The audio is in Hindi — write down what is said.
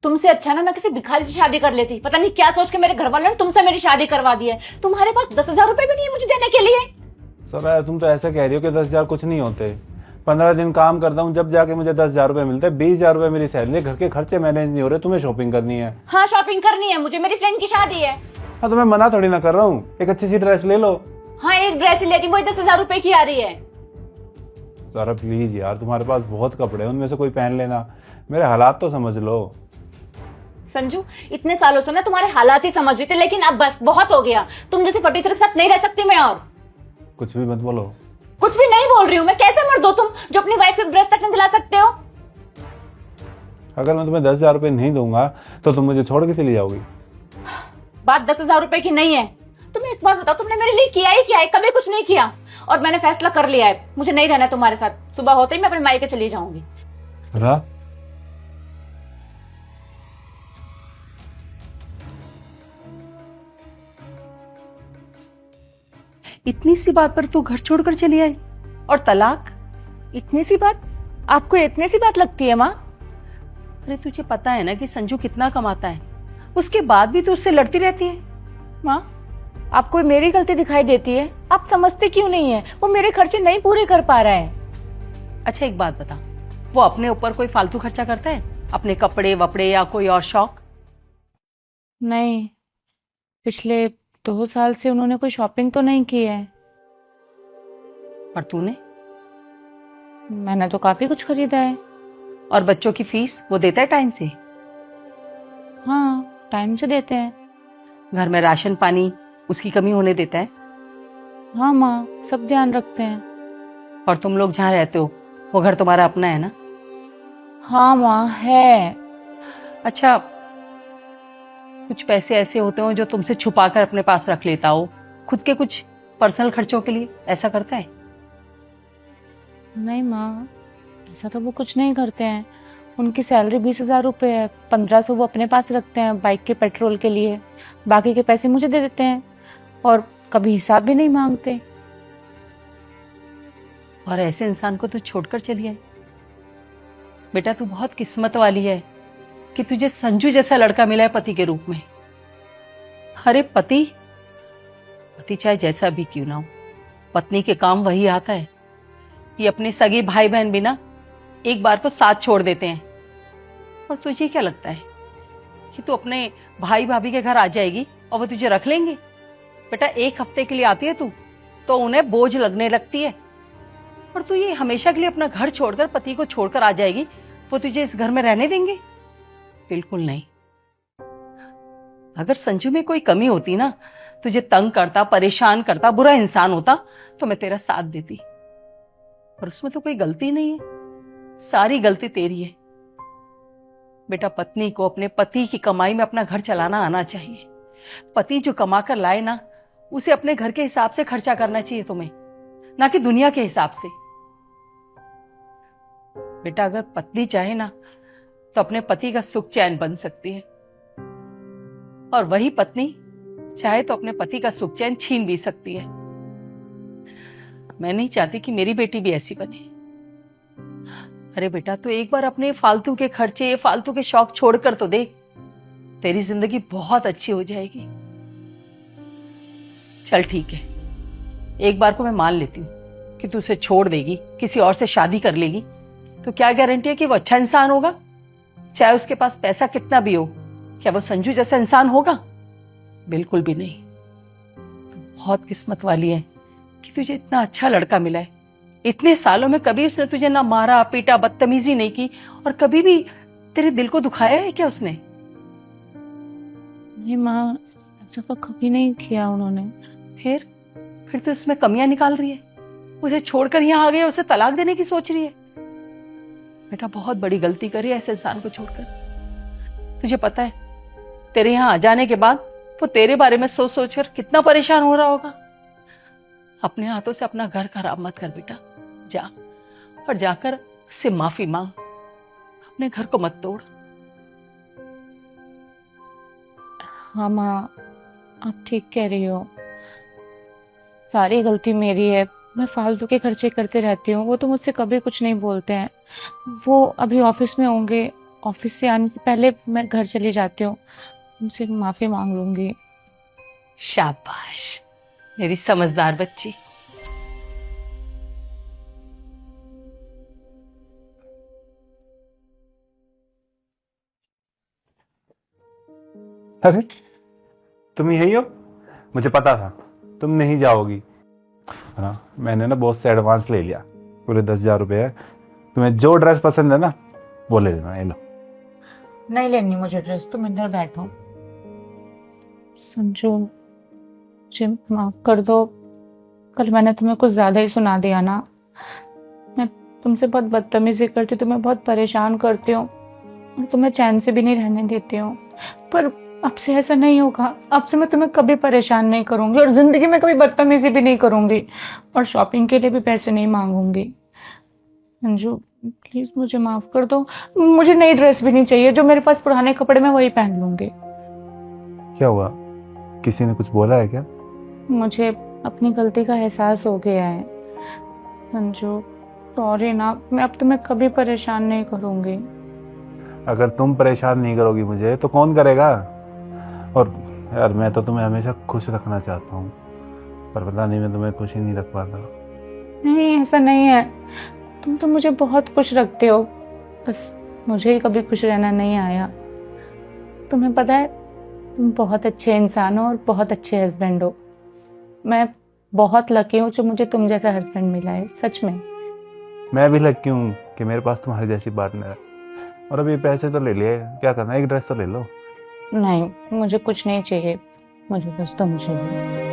तुमसे अच्छा ना मैं किसी भिखारी से शादी कर लेती। पता नहीं क्या सोच के मेरे घर वालों ने तुमसे मेरी शादी करवा दी है। तुम्हारे पास 10,000 रुपए भी नहीं है मुझे देने के लिए। सर तुम तो ऐसा कह रही हो कि 10,000 कुछ नहीं होते। 15 दिन काम करता हूँ जब जाके मुझे 10,000 रुपए मिलते हैं। 20,000 रुपए मेरी सैलरी, घर के खर्चे मैनेज नहीं हो रहे, तुम्हें शॉपिंग करनी है। हाँ शॉपिंग करनी है मुझे, मेरी फ्रेंड की शादी है। हाँ तो मैं मना थोड़ी ना कर रहा हूँ, एक अच्छी सी ड्रेस ले लो। हाँ एक ड्रेस ही लेती, वही 10,000 रुपए की आ रही है। सारा प्लीज यार, तुम्हारे पास बहुत कपड़े हैं, उनमें से कोई पहन लेना। मेरे हालात तो समझ लो। संजू इतने सालों से ना तुम्हारे हालात ही समझ रही थी, लेकिन अब बस बहुत हो गया। तुम जैसे फटीचर के साथ नहीं रह सकती मैं। और कुछ भी मत बोलो। कुछ भी नहीं बोल रही हूँ मैं। कैसे मर्द हो तुम जो अपनी वाइफ को ड्रेस तक नहीं दिला सकते हो। अगर मैं तुम्हें 10,000 रुपए नहीं दूंगा तो तुम मुझे छोड़ के चली जाओगी। बात 10,000 रुपए की नहीं है। तुम्हें एक बार बताओ, तुमने मेरे लिए किया ही क्या है? कभी कुछ नहीं किया। और मैंने फैसला कर लिया है, मुझे नहीं रहना तुम्हारे साथ। सुबह होते ही मैं अपने मायके चली जाऊंगी। इतनी सी बात पर तू घर छोड़कर चली आई, और तलाक? इतनी सी बात? आपको इतनी सी बात लगती है माँ? अरे तुझे पता है ना कि संजू कितना कमाता है, उसके बाद भी तू उससे लड़ती रहती है। माँ आपको मेरी गलती दिखाई देती है, आप समझते क्यों नहीं है? वो मेरे खर्चे नहीं पूरे कर पा रहा है। अच्छा एक बात बता, वो अपने ऊपर कोई फालतू खर्चा करता है? अपने कपड़े वपड़े या कोई और शौक? नहीं, पिछले 2 साल से उन्होंने कोई शॉपिंग तो नहीं की है। और तूने? मैंने तो काफी कुछ खरीदा है। और बच्चों की फीस वो देता है टाइम से? हाँ टाइम से देते हैं। घर में राशन पानी उसकी कमी होने देता है? हाँ माँ सब ध्यान रखते हैं। और तुम लोग जहाँ रहते हो वो घर तुम्हारा अपना है ना? हाँ माँ है। अच्छा कुछ पैसे ऐसे होते हो जो तुमसे छुपा कर अपने पास रख लेता हो, खुद के कुछ पर्सनल खर्चों के लिए, ऐसा करता है? नहीं माँ ऐसा तो वो कुछ नहीं करते हैं। उनकी सैलरी 20,000 रुपए है, 1,500 वो अपने पास रखते हैं बाइक के पेट्रोल के लिए। बाकी के पैसे मुझे दे देते हैं और कभी हिसाब भी नहीं मांगते। और ऐसे इंसान को तू छोड़कर चली आई? बेटा तू बहुत किस्मत वाली है कि तुझे संजू जैसा लड़का मिला है पति के रूप में। अरे पति चाहे जैसा भी क्यों ना हो, पत्नी के काम वही आता है। ये अपने सगे भाई बहन भी ना एक बार को साथ छोड़ देते हैं। और तुझे क्या लगता है कि तू अपने भाई भाभी के घर आ जाएगी और वो तुझे रख लेंगे? बेटा 1 हफ्ते के लिए आती है तू तो उन्हें बोझ लगने लगती है। और तू ये हमेशा के लिए अपना घर छोड़कर पति को छोड़कर आ जाएगी, वो तुझे इस घर में रहने देंगे? बिल्कुल नहीं। अगर संजू में कोई कमी होती ना, तुझे तंग करता, परेशान करता, बुरा इंसान होता, तो मैं तेरा साथ देती। पर उसमें तो कोई गलती नहीं है, सारी गलती तेरी है। बेटा पत्नी को अपने पति की कमाई में अपना घर चलाना आना चाहिए। पति जो कमा कर लाए ना, उसे अपने घर के हिसाब से खर्चा करना चाहिए तुम्हें, ना कि दुनिया के हिसाब से। बेटा अगर पत्नी चाहे ना तो अपने पति का सुख चैन बन सकती है, और वही पत्नी चाहे तो अपने पति का सुख चैन छीन भी सकती है। मैं नहीं चाहती कि मेरी बेटी भी ऐसी बने। अरे बेटा तो एक बार अपने फालतू के खर्चे, फालतू के शौक छोड़कर तो देख, तेरी जिंदगी बहुत अच्छी हो जाएगी। चल ठीक है, एक बार को मैं मान लेती हूँ कि तू उसे छोड़ देगी, किसी और से शादी कर लेगी, तो क्या गारंटी है कि वो अच्छा इंसान होगा? चाहे उसके पास पैसा कितना भी हो, क्या वो संजू जैसा इंसान होगा? बिल्कुल भी नहीं। तू बहुत किस्मत वाली है कि तुझे इतना अच्छा लड़का मिला है। इतने सालों में कभी उसने तुझे ना मारा पीटा, बदतमीजी नहीं की, और कभी भी तेरे दिल को दुखाया है क्या उसने? नहीं माँ ऐसा तो कभी नहीं किया उन्होंने। फिर तो इसमें कमियां निकाल रही है। उसे छोड़कर यहाँ आ गई, उसे तलाक देने की सोच रही है। बेटा बहुत बड़ी गलती करी है ऐसे इंसान को छोड़कर। तुझे पता है तेरे यहाँ आ जाने के बाद वो तेरे बारे में सोच सोचकर कितना परेशान हो रहा होगा। अपने हाथों से अपना घर खराब मत कर बेटा। जा और जाकर उससे माफी मांग, अपने घर को मत तोड़। हाँ माँ आप ठीक कह रही हो, सारी गलती मेरी है। मैं फालतू के खर्चे करते रहती हूँ। वो तो मुझसे कभी कुछ नहीं बोलते हैं। वो अभी ऑफिस में होंगे ऑफिस से आने से पहले मैं घर चली जाती हूँ, उनसे माफी मांग लूंगी। शाबाश मेरी समझदार बच्ची। अरे तुम यही हो, मुझे पता था तुम नहीं जाओगी। हाँ, मैंने ना बहुत से एडवांस ले लिया, पूरे 10,000 रुपये है। तुम्हें जो ड्रेस पसंद है ना वो ले लेना, ये लो। नहीं लेनी मुझे ड्रेस, तुम इधर बैठो। संजू, मुझे माफ कर दो, कल मैंने तुम्हें कुछ ज्यादा ही सुना दिया ना। मैं तुमसे बहुत बदतमीजी करती हूँ, तुम्हें बहुत परेशान करती हूँ और तुम्हें चैन से भी नहीं रहने देती हूँ। पर अब से ऐसा नहीं होगा, अब से मैं तुम्हें कभी परेशान नहीं करूंगी और जिंदगी में कभी बदतमीजी भी नहीं करूंगी और शॉपिंग के लिए भी पैसे नहीं मांगूंगी। अंजू प्लीज मुझे माफ कर दो, मुझे नई ड्रेस भी नहीं चाहिए, जो मेरे पास पुराने कपड़े में वही पहन लूंगी। क्या हुआ, किसी ने कुछ बोला है क्या? मुझे अपनी गलती का एहसास हो गया है अंजू, सॉरी ना, मैं अब तुम्हें कभी परेशान नहीं करूंगी। अगर तुम परेशान नहीं करोगी मुझे तो कौन करेगा? और यार मैं तो तुम्हें हमेशा खुश रखना चाहता हूँ, पर पता नहीं मैं तुम्हें खुश ही नहीं रख पाता। नहीं ऐसा नहीं है, तुम तो मुझे बहुत खुश रखते हो, बस मुझे ही कभी खुश रहना नहीं आया। तुम्हें पता है तुम बहुत अच्छे इंसान हो और बहुत अच्छे हस्बैंड हो। मैं बहुत लकी हूँ जो मुझे तुम जैसा हस्बैंड मिला है, सच में। मैं भी लकी हूँ कि मेरे पास तुम्हारी जैसी पार्टनर है। और अभी पैसे तो ले लिए, क्या करना है, एक ड्रेस तो ले लो। नहीं मुझे कुछ नहीं चाहिए, मुझे बस तुम चाहिए।